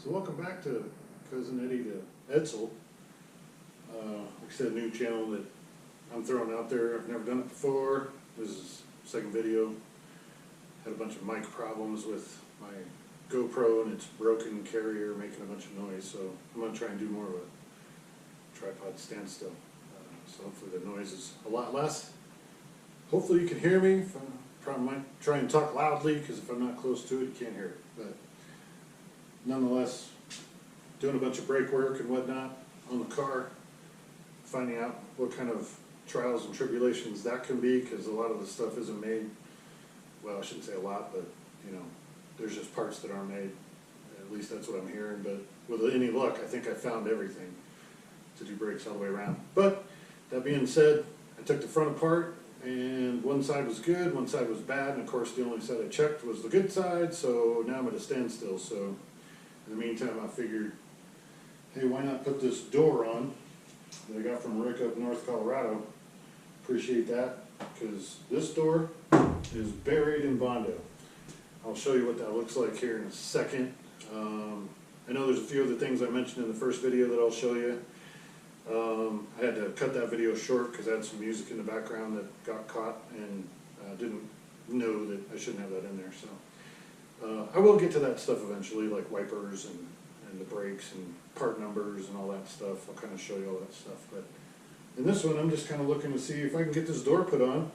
So welcome back to Cousin Eddie to Edsel. Like I said, a new channel that I'm throwing out there. I've never done it before. This is the second video. Had a bunch of mic problems with my GoPro and its broken carrier making a bunch of noise. So I'm going to try and do more of a tripod standstill. So hopefully the noise is a lot less. Hopefully you can hear me. Probably might try and talk loudly because if I'm not close to it, you can't hear it. But nonetheless, doing a bunch of brake work and whatnot on the car, finding out what kind of trials and tribulations that can be, because a lot of the stuff isn't made, well, I shouldn't say a lot, but you know, there's just parts that aren't made. At least that's what I'm hearing. But with any luck, I think I found everything to do brakes all the way around. But that being said, I took the front apart, and one side was good, one side was bad, and of course the only side I checked was the good side, so now I'm at a standstill. So in the meantime, I figured, hey, why not put this door on that I got from Rick up North Colorado. Appreciate that, because this door is buried in Bondo. I'll show you what that looks like here in a second. I know there's a few other things I mentioned in the first video that I'll show you. I had to cut that video short because I had some music in the background that got caught, and didn't know that I shouldn't have that in there. So I will get to that stuff eventually, like wipers and the brakes and part numbers and all that stuff. I'll kind of show you all that stuff. But in this one, I'm just kind of looking to see if I can get this door put on.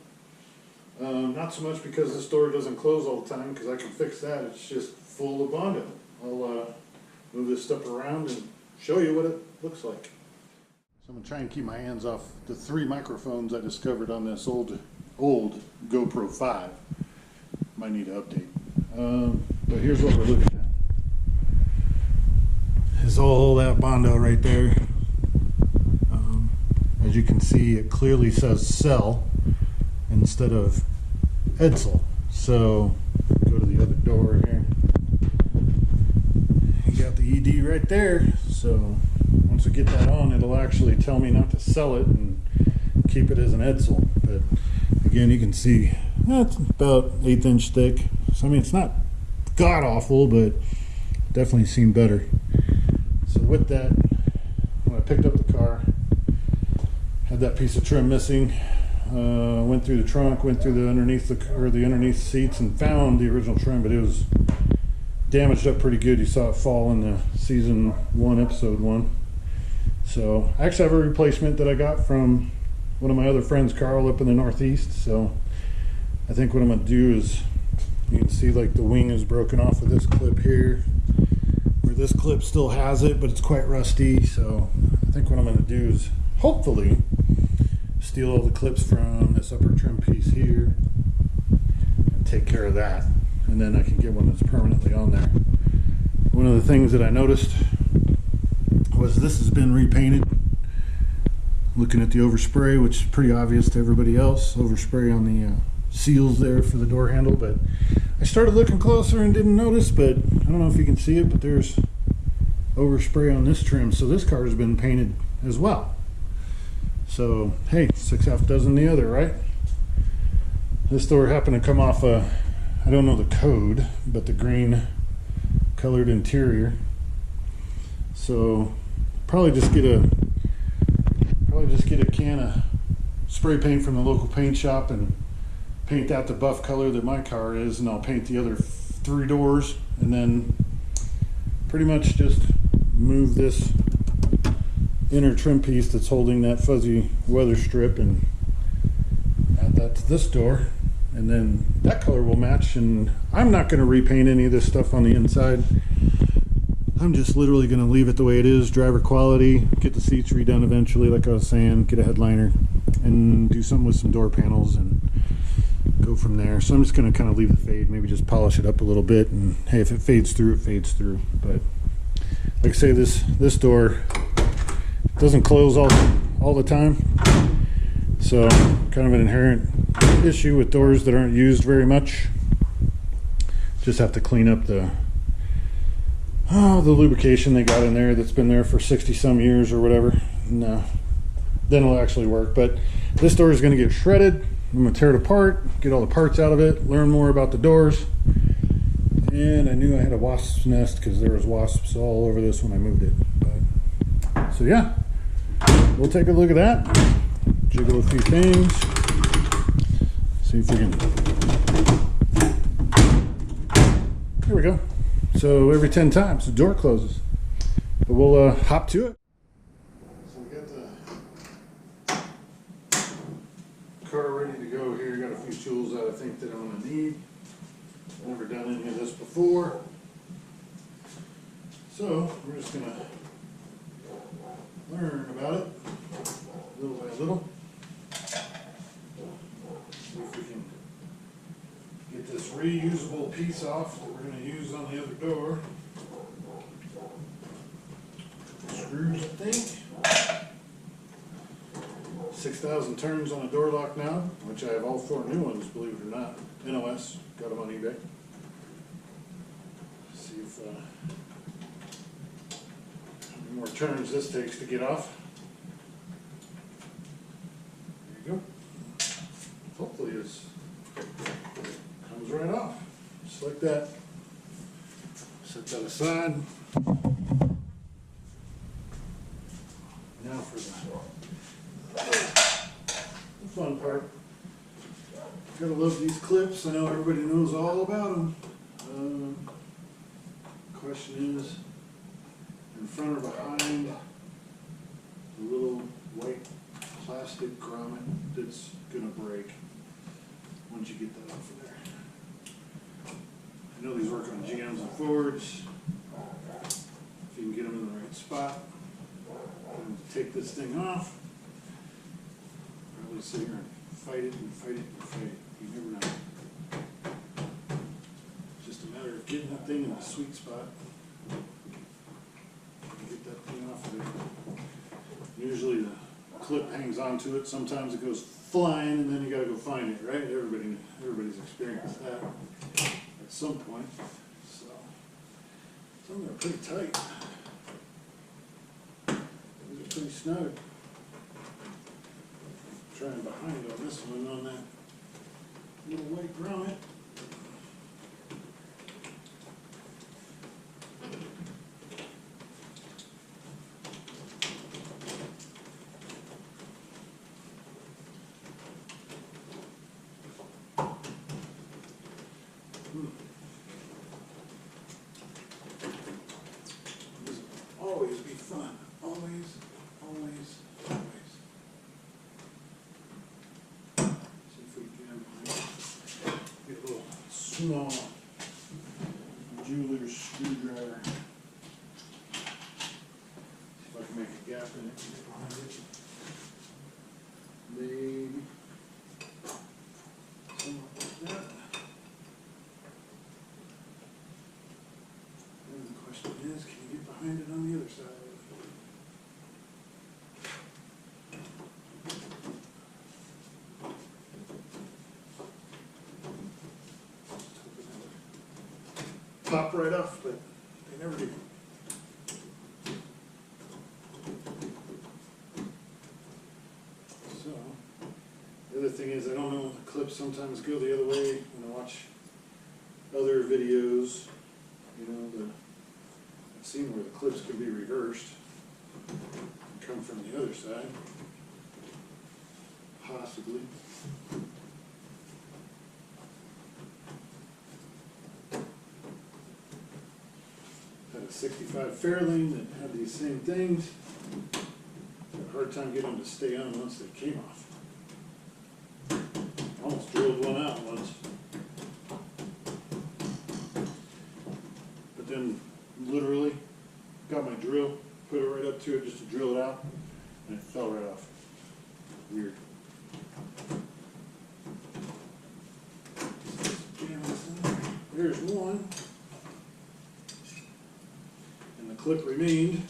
Not so much because this door doesn't close all the time, because I can fix that. It's just full of Bondo. I'll move this stuff around and show you what it looks like. So I'm going to try and keep my hands off the 3 microphones I discovered on this old GoPro 5. Might need to update. But here's what we're looking at. Is all that Bondo right there. As you can see, it clearly says Cell instead of Edsel. So go to the other door here. You got the ED right there. So once I get that on, it'll actually tell me not to sell it and keep it as an Edsel. But again, you can see that's about 1/8 inch thick. So I mean, it's not god awful, but definitely seen better. So with that, when I picked up the car, had that piece of trim missing. Went through the trunk, went through the underneath seats, and found the original trim, but it was damaged up pretty good. You saw it fall in the season 1, episode 1. So I actually have a replacement that I got from one of my other friends, Carl, up in the Northeast. So I think what I'm going to do is, you can see like the wing is broken off of this clip here, where this clip still has it, but it's quite rusty. So I think what I'm going to do is hopefully steal all the clips from this upper trim piece here and take care of that, and then I can get one that's permanently on there. One of the things that I noticed was this has been repainted. Looking at the overspray, which is pretty obvious to everybody else, overspray on the seals there for the door handle, but I started looking closer and didn't notice, but I don't know if you can see it, but there's overspray on this trim. So this car has been painted as well. So hey, 6 half dozen the other, right? This door happened to come off I don't know the code, but the green colored interior. So probably just get a can of spray paint from the local paint shop and paint that the buff color that my car is, and I'll paint the other 3 doors, and then pretty much just move this inner trim piece that's holding that fuzzy weather strip and add that to this door, and then that color will match. And I'm not going to repaint any of this stuff on the inside. I'm just literally going to leave it the way it is, driver quality, get the seats redone eventually, like I was saying, get a headliner, and do something with some door panels and go from there. So I'm just going to kind of leave the fade, maybe just polish it up a little bit, and hey, if it fades through, it fades through. But like I say, this door doesn't close all the time, so kind of an inherent issue with doors that aren't used very much. Just have to clean up the lubrication they got in there that's been there for 60 some years or whatever. No, then it'll actually work. But this door is going to get shredded. I'm going to tear it apart, get all the parts out of it, learn more about the doors, And I knew I had a wasp's nest because there was wasps all over this when I moved it. But, so yeah, we'll take a look at that. Jiggle a few things. See if we can. There we go. So every 10 times the door closes. But we'll hop to it. So we got the car ready to go here. Got a few tools that I think that I'm gonna need. Never done any of this before. So we're just gonna learn about it little by little. See if we can get this reusable piece off that we're going to use on the other door. Screws, I think. 6,000 turns on a door lock now, which I have all 4 new ones, believe it or not. NOS, got them on eBay. See if how many more turns this takes to get off. There you go. Hopefully this comes right off, just like that. Set that aside. Now for the fun part. Gotta love these clips. I know everybody knows all about them. Question is, in front or behind the little white plastic grommet that's gonna break once you get that off of there. I know these work on GMs and Fords. If you can get them in the right spot. Take this thing off. Probably sit here and fight it and fight it and fight it. You never know. It's just a matter of getting that thing in the sweet spot. Get that thing off of there. Usually the clip hangs onto it. Sometimes it goes flying and then you gotta go find it, right? Everybody's experienced that at some point. So some of them are pretty tight. These are pretty snug. Trying behind on this one on that little white grommet. This will always be fun. Always, always, always. See if we can get a little small jeweler's screwdriver. See if I can make a gap in it. Maybe something like that. And the question is, can you get behind it on the other side? Pop right off, but they never do. So, the other thing is, I don't know, the clips sometimes go the other way when I watch other videos. You know, I've seen where the clips can be reversed and come from the other side, possibly. Had a 65 Fairlane that had these same things. Had a hard time getting them to stay on once they came off. Almost drilled one out once. But then literally got my drill, put it right up to it just to drill it out, and it fell right off. Weird. There's one. And the clip remained.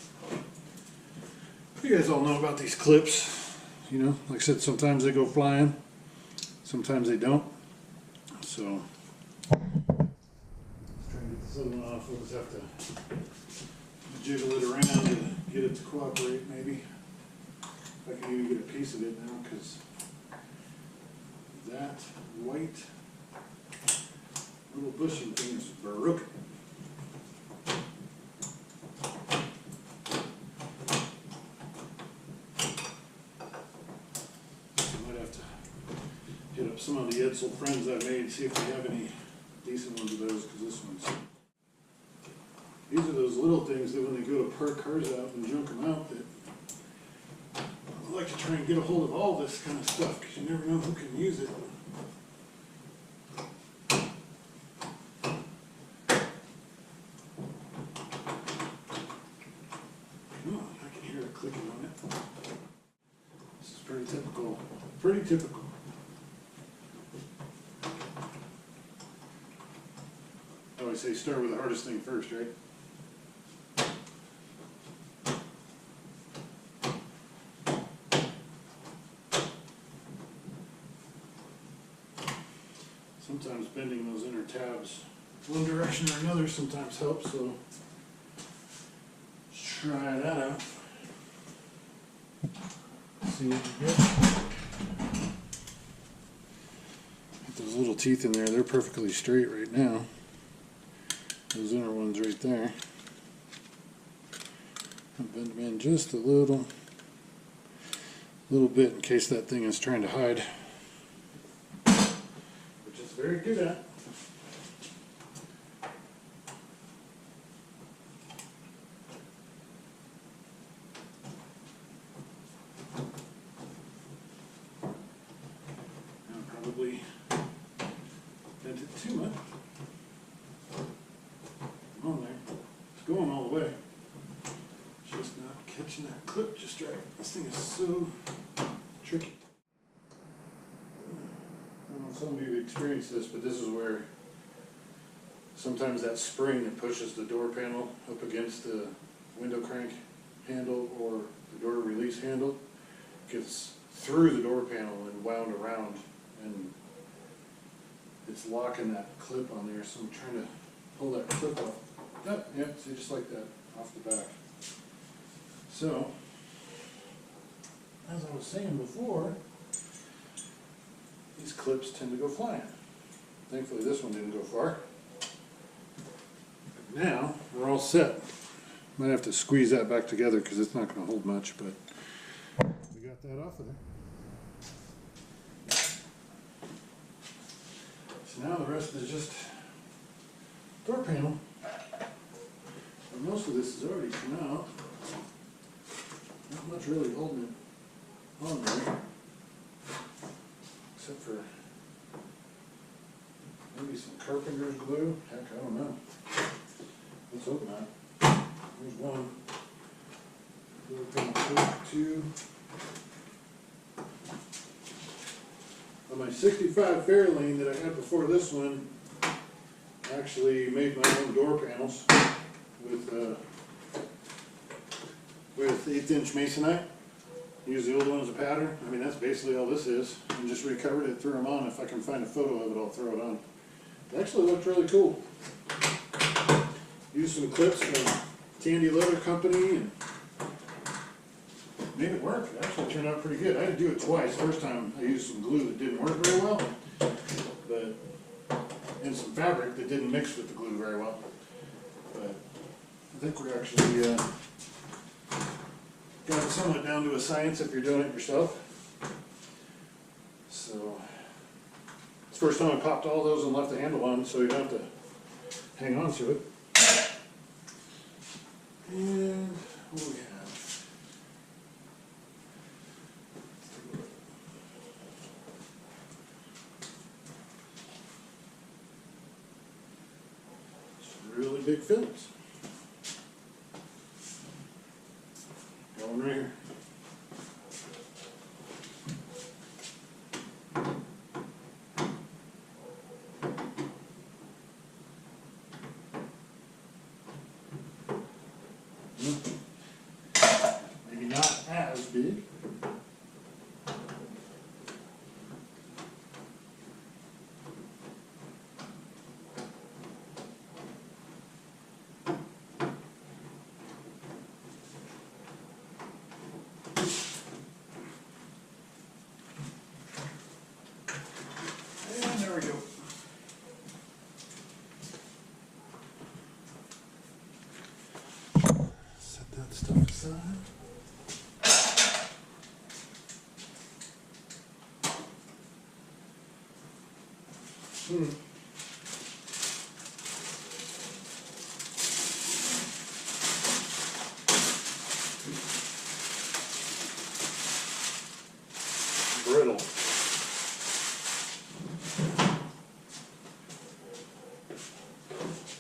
You guys all know about these clips. You know, like I said, sometimes they go flying, sometimes they don't. So, trying to get this other one off, we'll just have to jiggle it around to get it to cooperate, maybe. If I can even get a piece of it now, because that white Little bushing thing is broken. I might have to hit up some of the Edsel friends I made, see if they have any decent ones of those, because this one's... These are those little things that when they go to park cars out and junk them out, that I like to try and get a hold of all this kind of stuff, because you never know who can use it. Oh, I can hear it clicking on it. This is pretty typical. Pretty typical. I always say start with the hardest thing first, right? Sometimes bending those inner tabs one direction or another sometimes helps, so let's try that out. See what we get. Get those little teeth in there, they're perfectly straight right now. Those inner ones right there. I'll bend them in just a little bit in case that thing is trying to hide. Which it's very good at. Now probably bent it too much. Come on there. It's going all the way. Just not catching that clip just right. This thing is so tricky. I don't know if some of you have experienced this, but this is where sometimes that spring that pushes the door panel up against the window crank handle or the door release handle gets through the door panel and wound around, and it's locking that clip on there, so I'm trying to pull that clip off. Yep, yep, see, just like that, off the back. So, as I was saying before, these clips tend to go flying. Thankfully this one didn't go far. But now, we're all set. Might have to squeeze that back together because it's not going to hold much, but we got that off of there. So now the rest is just door panel. And most of this is already come out. Not much really holding it on there, except for maybe some carpenter's glue. Heck, I don't know. Let's hope not. There's one. Door panel 2. On my 65 Fairlane that I had before this one, I actually made my own door panels with 1/8" masonite. Use the old one as a pattern. I mean, that's basically all this is. And just recovered it, threw them on. If I can find a photo of it, I'll throw it on. It actually looked really cool. Used some clips from Tandy Leather Company and made it work. It actually turned out pretty good. I had to do it twice. First time I used some glue that didn't work very well, and some fabric that didn't mix with the glue very well. But I think we're actually got it somewhat down to a science if you're doing it yourself. So it's the first time I popped all those and left the handle on, so you don't have to hang on to it. And what do we have? Some really big fillets. Going right here. Maybe not as big. And there we go. Brittle.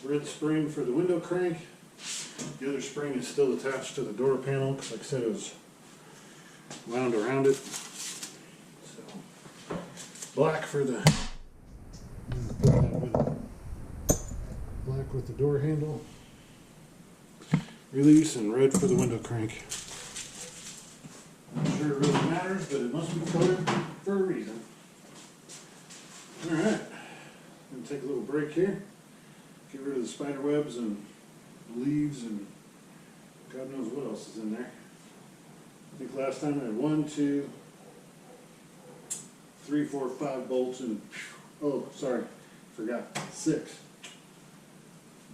Red spring for the window crank. The other spring is still attached to the door panel because, like I said, it was wound around it. So, black for the black with the door handle release, and red for the window crank. Not sure it really matters, but it must be colored for a reason. All right, I'm gonna take a little break here. Get rid of the spider webs and leaves and God knows what else is in there. I think last time I had 1, 2, 3, 4, 5 bolts and, oh, sorry, forgot, 6.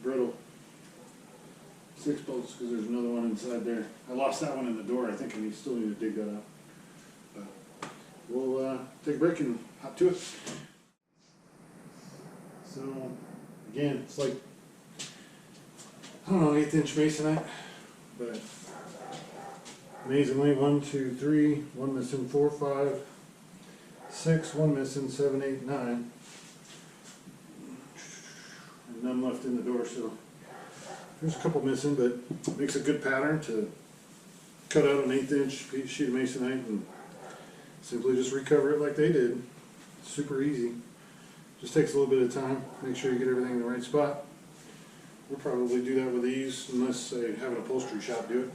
Brittle. 6 bolts because there's another one inside there. I lost that one in the door, I think, and you still need to dig that out. But we'll take a break and hop to it. So, again, it's like, I don't know, 1/8" masonite, but amazingly, 1, 2, 3, 1 missing, 4, 5, 6, 1 missing, 7, 8, 9, and none left in the door. So there's a couple missing, but it makes a good pattern to cut out an 1/8" sheet of masonite and simply just recover it like they did. It's super easy. Just takes a little bit of time. Make sure you get everything in the right spot. We'll probably do that with these unless they have an upholstery shop do it.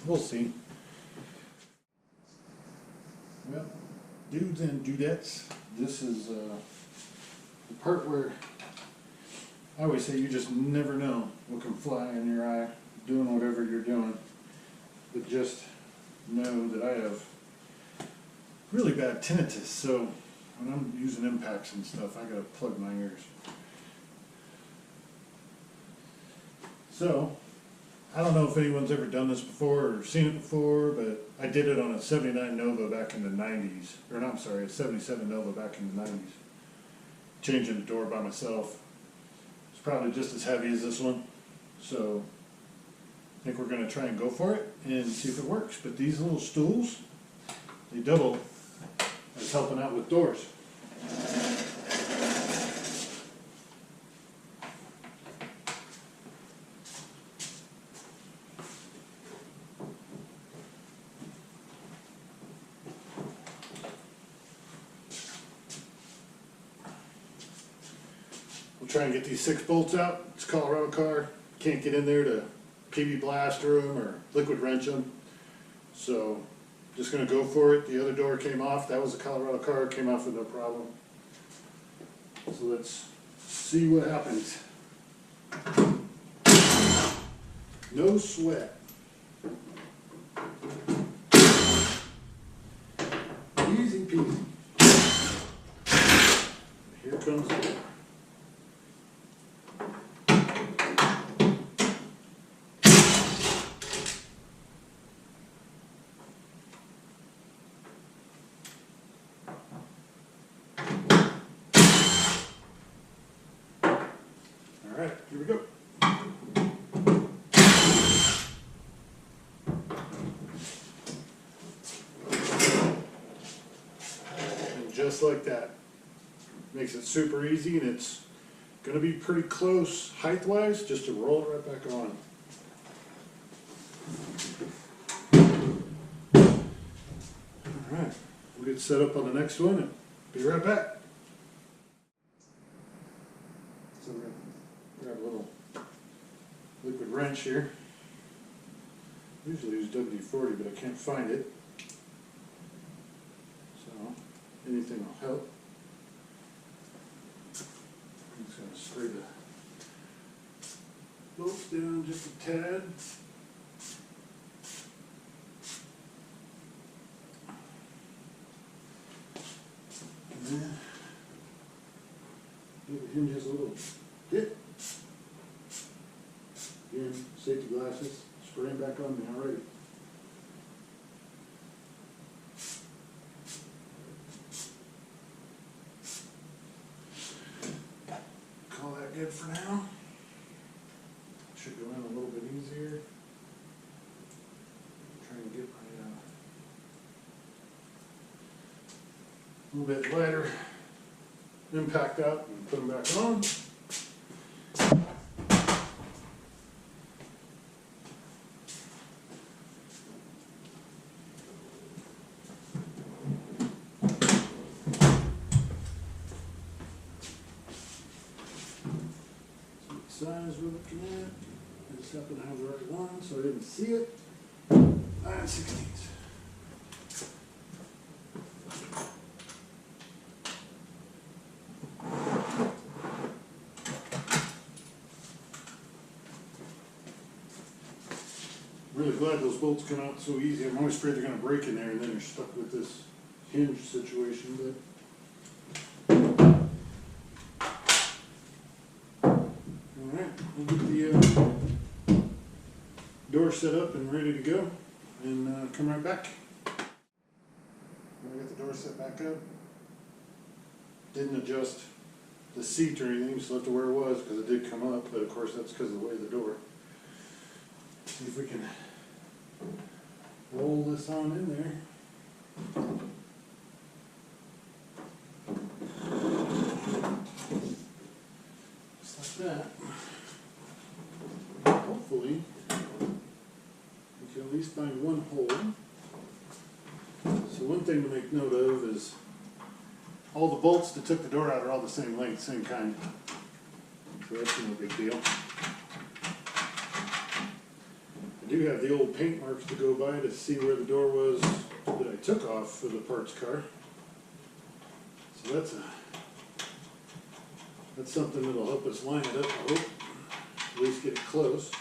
We'll see. Well, dudes and dudettes, this is the part where I always say you just never know what can fly in your eye doing whatever you're doing. But just know that I have really bad tinnitus, so when I'm using impacts and stuff, I gotta plug my ears. So, I don't know if anyone's ever done this before or seen it before, but I did it on a 79 Nova back in the 90s. Or no, I'm sorry, a 77 Nova back in the 90s. Changing the door by myself. It's probably just as heavy as this one. So, I think we're gonna try and go for it and see if it works. But these little stools, they double as helping out with doors. We'll try and get these 6 bolts out. It's a Colorado car. Can't get in there to PB blast through them or liquid wrench them. So just going to go for it. The other door came off. That was a Colorado car. Came off with no problem. So let's see what happens. No sweat. Easy peasy. Here comes the door. Alright, here we go. And just like that. Makes it super easy, and it's going to be pretty close height-wise, just to roll it right back on. Alright, we'll get set up on the next one and be right back. So we're going to grab a little liquid wrench here. Usually use WD-40, but I can't find it. So anything will help. I'm just going to spray the bolts down just a tad. And then give the hinges a little hit. Again, safety glasses, spray them back on me already. good for now. Should go in a little bit easier. Try and get my a little bit lighter impact out and put them back on. Size we're looking at. I just happen to have the right one, so I didn't see it. 9/16. Really glad those bolts come out so easy. I'm always afraid they're going to break in there, and then you're stuck with this hinge situation. But we'll get the door set up and ready to go, and come right back. I got the door set back up. Didn't adjust the seat or anything, just left it where it was because it did come up, but of course that's because of the way of the door. See if we can roll this on in there. Just like that. Hopefully, we can at least find one hole. So one thing to make note of is all the bolts that took the door out are all the same length, same kind. So that's no big deal. I do have the old paint marks to go by to see where the door was that I took off for the parts car. So that's something that'll help us line it up, I hope. At least get it close.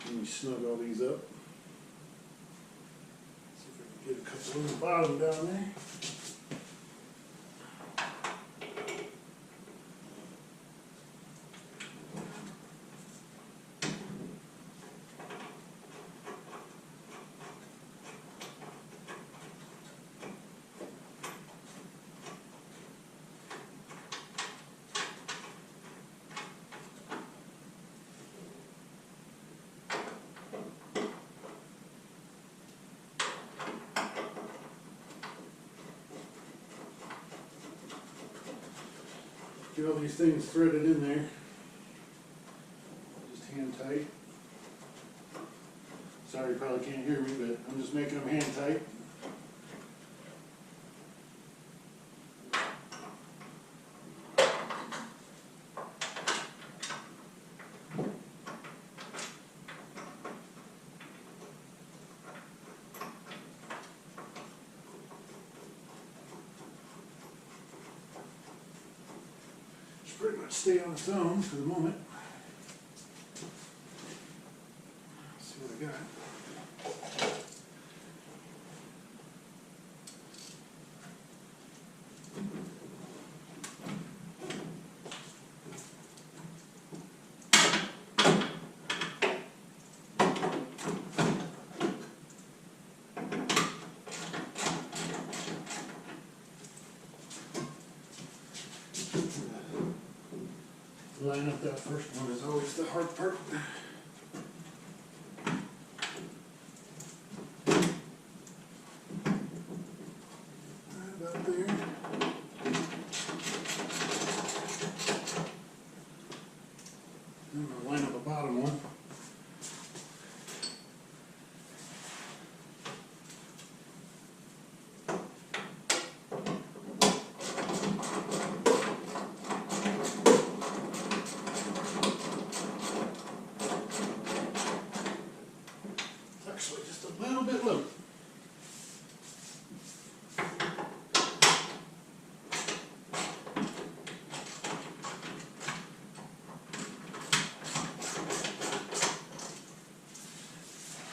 Let me snug all these up. See if I can get a couple on the bottom down there. Get all these things threaded in there, just hand tight. Sorry, you probably can't hear me, but I'm just making them hand tight. Pretty much stay on its own for the moment. Let's see what I got. Line up that first one is always the hard part. Right about there. I'm going to line up the bottom one. Actually, just a little bit low.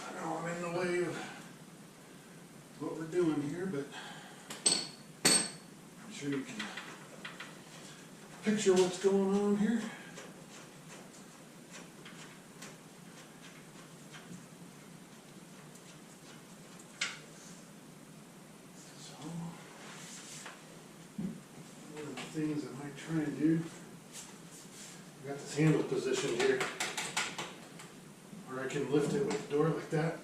I know I'm in the way of what we're doing here, but I'm sure you can picture what's going on here. Things I might try and do got this handle positioned here, where I can lift it with the door like that.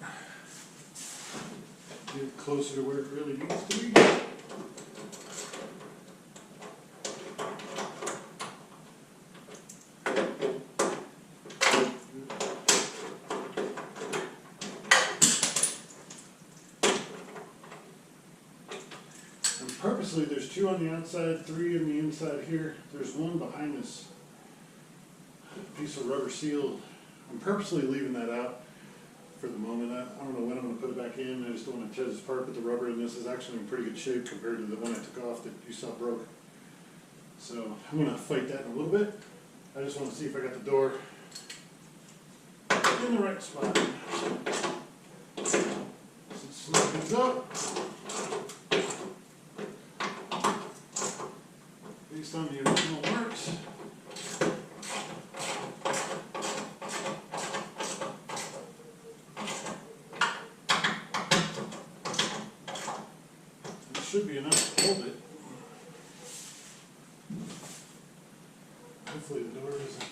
Get it closer to where it really needs to be. And purposely, there's 2 on the outside, 3 on the inside here. There's 1 behind this piece of rubber seal. I'm purposely leaving that out for the moment. I don't know when I'm going to put it back in. I just don't want to tear this apart, but the rubber in this is actually in pretty good shape compared to the one I took off that you saw broke. So I'm going to fight that in a little bit. I just want to see if I got the door in the right spot. So snap things up. Based on the original marks. Should be enough to hold it. Hopefully the door doesn't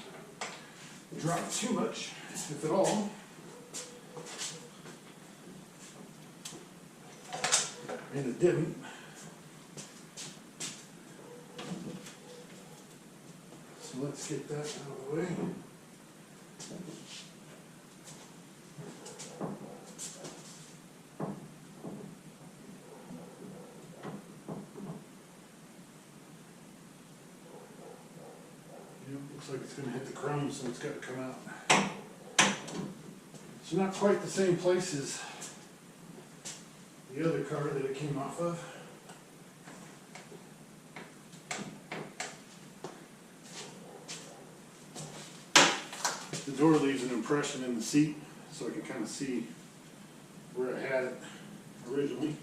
drop too much, if at all. And it didn't. So let's get that out of the way. Looks like it's going to hit the chrome, so it's got to come out. It's not quite the same place as the other car that it came off of. The door leaves an impression in the seat, so I can kind of see where I had it originally.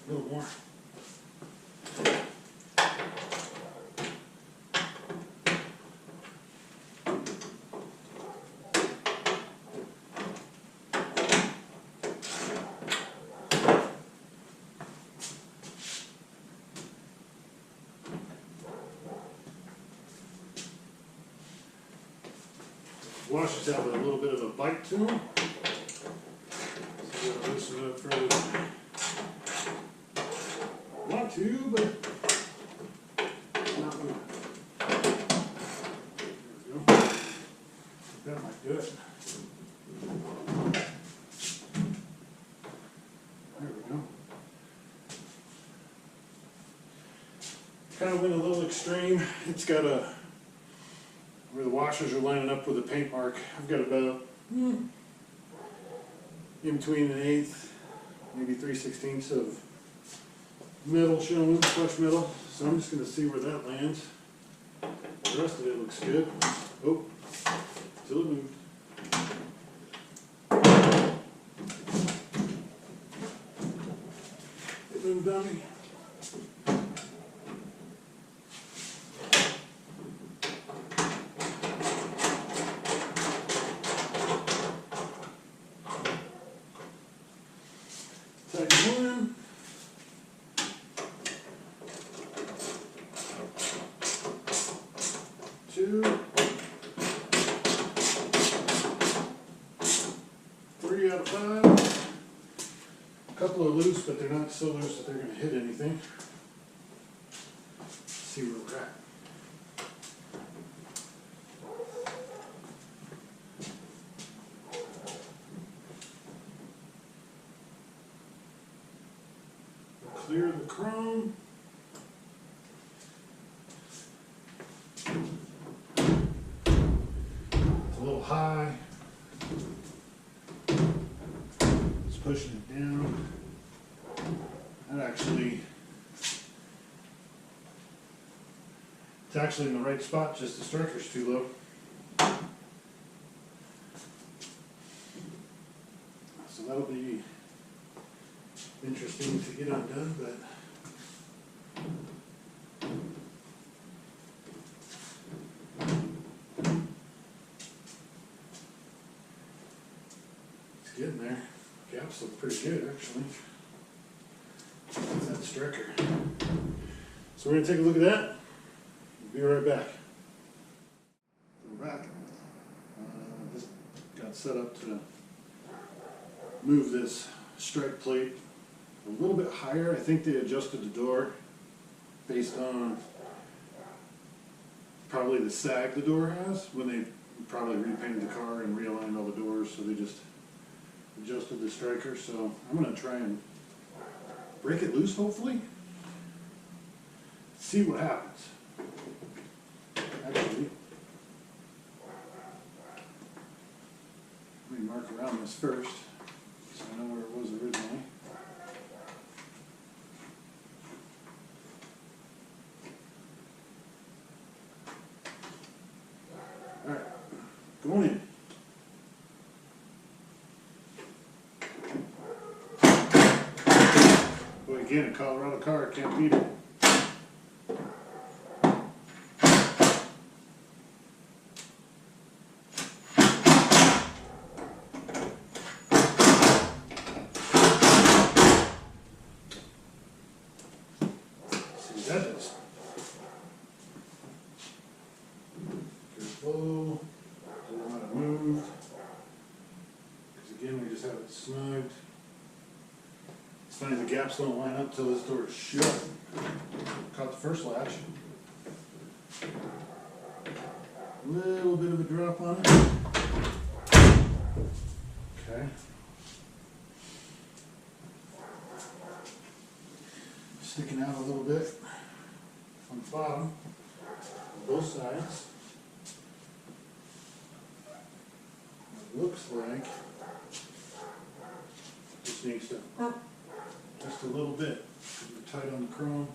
A little more. Washers have a little bit of a bite to them, so I'll loosen it up further than I want to, but not moving. There we go. That might do it. There we go. Kind of went a little extreme. It's got a where the washers are lining up with a paint mark. I've got about in between 1/8, maybe 3/16 of metal showing, fresh metal. So I'm just going to see where that lands. The rest of it looks good. Oh, till it moved. It moved on me. Tighten 1. Two. 3 out of 5. A couple are loose, but they're not so loose that they're going to hit anything. Let's see where we're at. Clear the chrome. It's a little high. It's pushing it down. That actually, it's actually in the right spot, just the striker's too low. So that'll be interesting to get undone, but it's getting there. Gaps look pretty good, actually. That's that striker. So we're going to take a look at that. We'll be right back. We're back. Just got set up to move this strike plate a little bit higher. I think they adjusted the door based on probably the sag the door has when they probably repainted the car and realigned all the doors, so they just adjusted the striker. So I'm going to try and break it loose, hopefully. See what happens. Actually, let me mark around this first so I know where it was originally. Alright, going in. Boy, again, a Colorado car, can't beat it. See what that does. Careful, don't want it moved. Because again, we just have it snugged. It's funny, the gaps don't line up till this door is shut. Caught the first latch. A little bit of a drop on it. Okay. Sticking out a little bit on the bottom, on both sides. It looks like just needs to just a little bit. We're tight on the chrome.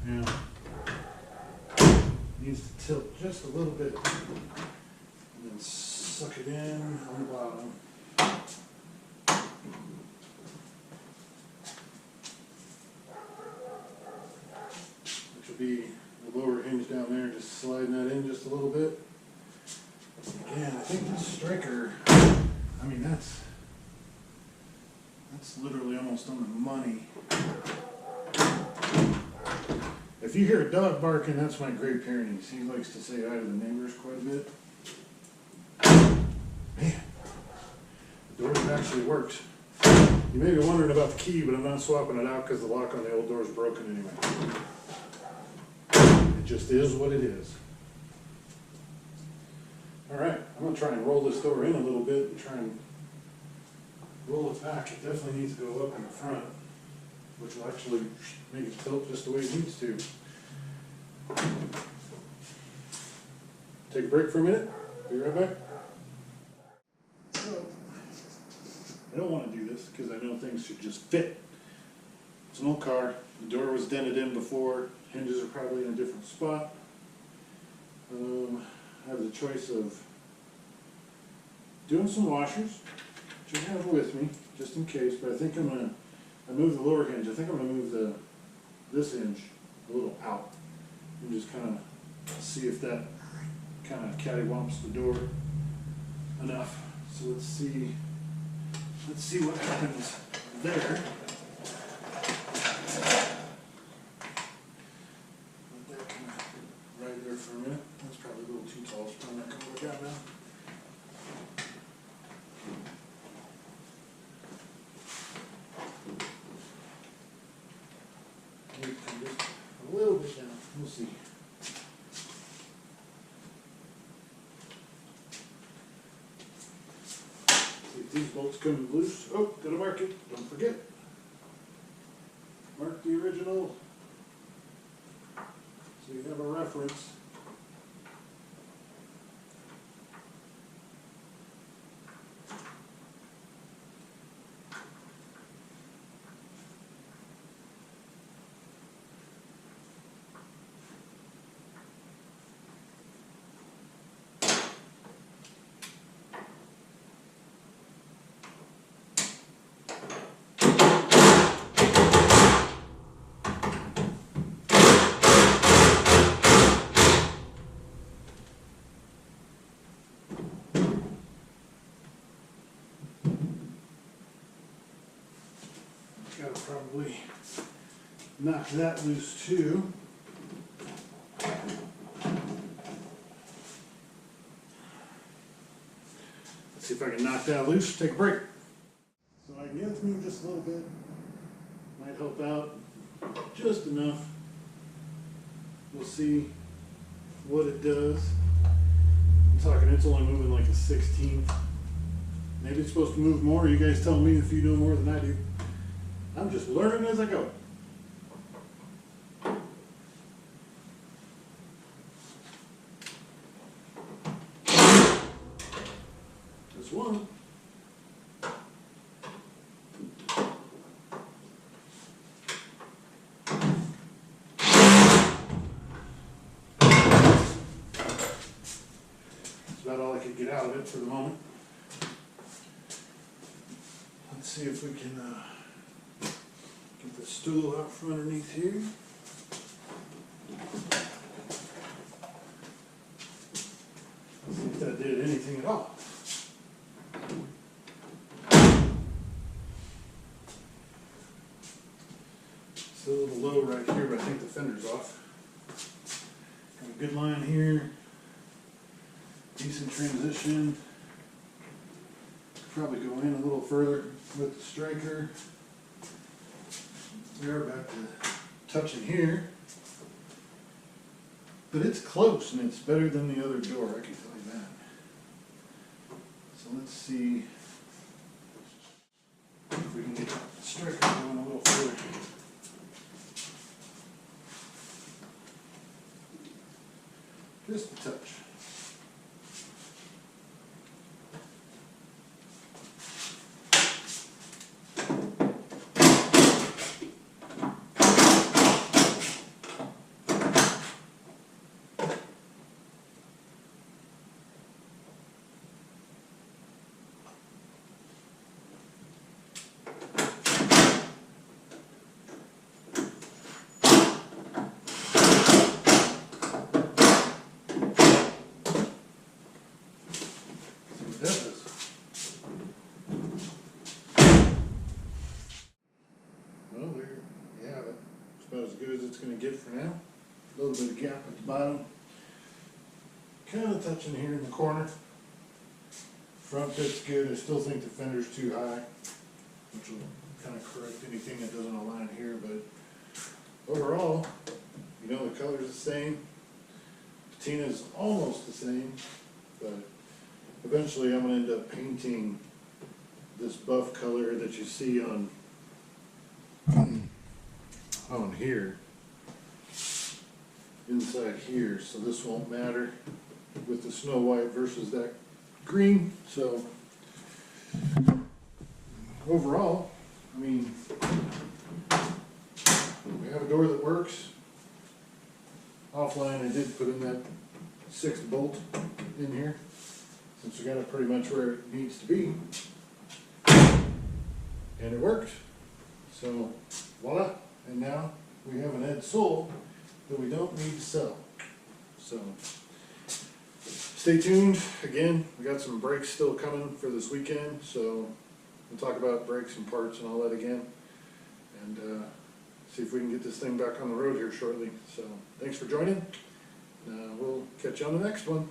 Yeah. Needs to tilt just a little bit. And then suck it in on the bottom. Which will be the lower hinge down there, just sliding that in just a little bit. Again, I think the striker, I mean that's literally almost on the money. If you hear a dog barking, that's my Great Pyrenees. He likes to say hi to the neighbors quite a bit. Man, the door actually works. You may be wondering about the key, but I'm not swapping it out because the lock on the old door is broken anyway. It just is what it is. Alright, I'm going to try and roll this door in a little bit and try and roll it back. It definitely needs to go up in the front, which will actually make it tilt just the way it needs to. Take a break for a minute. Be right back. So, I don't want to do this because I know things should just fit. It's an old car. The door was dented in before. Hinges are probably in a different spot. I have the choice of doing some washers, which I have with me, just in case, but I think I'm going to, I moved the lower hinge, I think I'm going to move this hinge a little out, and just kind of see if that kind of cattywomps the door enough. So let's see what happens there. Let that kind of ride there for a minute. That's probably a little too tall, it's probably not going to work out now. Maybe just a little bit down, we'll see. See if these bolts come loose. Oh, gotta mark it, don't forget. Mark the original, so you have a reference. probably knock that loose too. Let's see if I can knock that loose, take a break. So I can get it to move just a little bit. Might help out just enough. We'll see what it does. I'm talking it's only moving like a 16th. Maybe it's supposed to move more. You guys tell me if you know more than I do. I'm just learning as I go. S.1. That's about all I could get out of it for the moment. Let's see if we can get the stool out from underneath here. See if that did anything at all. It's a little low right here, but I think the fender's off. Got a good line here. Decent transition. Probably go in a little further with the striker. We are back to touching here. But it's close and it's better than the other door, I can tell you that. So let's see if we can get the striker going a little further. Just a touch. Well, there you have it. It's about as good as it's going to get for now. A little bit of gap at the bottom. Kind of touching here in the corner. Front bit's good. I still think the fender's too high, which will kind of correct anything that doesn't align here. But overall, you know, the color's the same. Patina's almost the same, but eventually I'm going to end up painting this buff color that you see on here, inside here, so this won't matter with the snow white versus that green. So overall, I mean, we have a door that works. Offline, I did put in that 6th bolt in here, since we got it pretty much where it needs to be, and it worked. So voila, and now we have an Edsel that we don't need to sell. So stay tuned. Again, we got some brakes still coming for this weekend, so we'll talk about brakes and parts and all that again, and see if we can get this thing back on the road here shortly. So thanks for joining. We'll catch you on the next one.